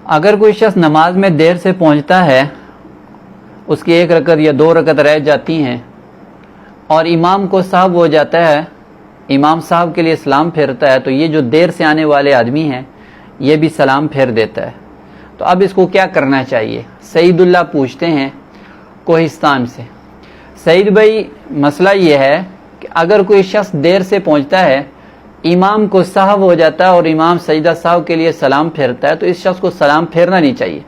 اگر کوئی شخص نماز میں دیر سے پہنچتا ہے، اس کی 1 رکعت یا 2 رکعت رہ جاتی ہیں اور امام کو سہو ہو جاتا ہے، امام صاحب کے لیے سلام پھیرتا ہے، تو یہ جو دیر سے آنے والے آدمی ہیں یہ بھی سلام پھیر دیتا ہے۔ تو اب اس کو کیا کرنا چاہیے؟ سعید اللہ پوچھتے ہیں کوہستان سے، سعید بھائی مسئلہ یہ ہے کہ اگر کوئی شخص دیر سے پہنچتا ہے، امام کو سہو ہو جاتا ہے اور امام سجدہ سہو کے لیے سلام پھیرتا ہے، تو اس شخص کو سلام پھیرنا نہیں چاہیے۔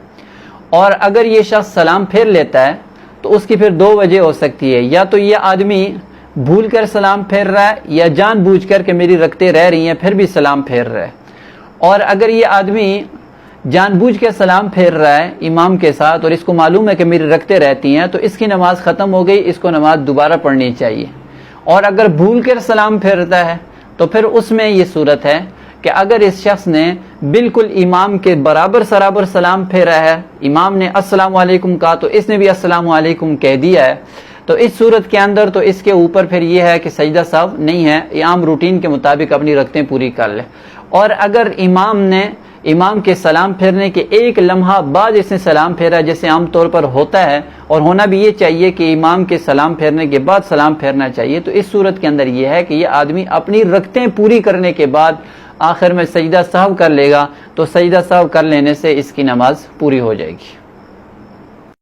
اور اگر یہ شخص سلام پھیر لیتا ہے تو اس کی پھر 2 وجہ ہو سکتی ہے، یا تو یہ آدمی بھول کر سلام پھیر رہا ہے یا جان بوجھ کر کہ میری رکعتیں رہ رہی ہیں پھر بھی سلام پھیر رہا ہے۔ اور اگر یہ آدمی جان بوجھ کے سلام پھیر رہا ہے امام کے ساتھ اور اس کو معلوم ہے کہ میری رکعتیں رہتی ہیں، تو اس کی نماز ختم ہو گئی، اس کو نماز دوبارہ پڑھنی چاہیے۔ اور اگر بھول کر سلام پھیرتا ہے تو پھر اس میں یہ صورت ہے کہ اگر اس شخص نے بالکل امام کے برابر سرابر سلام پھیرا ہے، امام نے السلام علیکم کہا تو اس نے بھی السلام علیکم کہہ دیا ہے، تو اس صورت کے اندر تو اس کے اوپر پھر یہ ہے کہ سجدہ سہو نہیں ہے، عام روٹین کے مطابق اپنی رکعتیں پوری کر لے۔ اور اگر امام کے سلام پھیرنے کے 1 لمحہ بعد اس نے سلام پھیرا، جیسے عام طور پر ہوتا ہے اور ہونا بھی یہ چاہیے کہ امام کے سلام پھیرنے کے بعد سلام پھیرنا چاہیے، تو اس صورت کے اندر یہ ہے کہ یہ آدمی اپنی رکعتیں پوری کرنے کے بعد آخر میں سجدہ سہو کر لے گا، تو سجدہ سہو کر لینے سے اس کی نماز پوری ہو جائے گی۔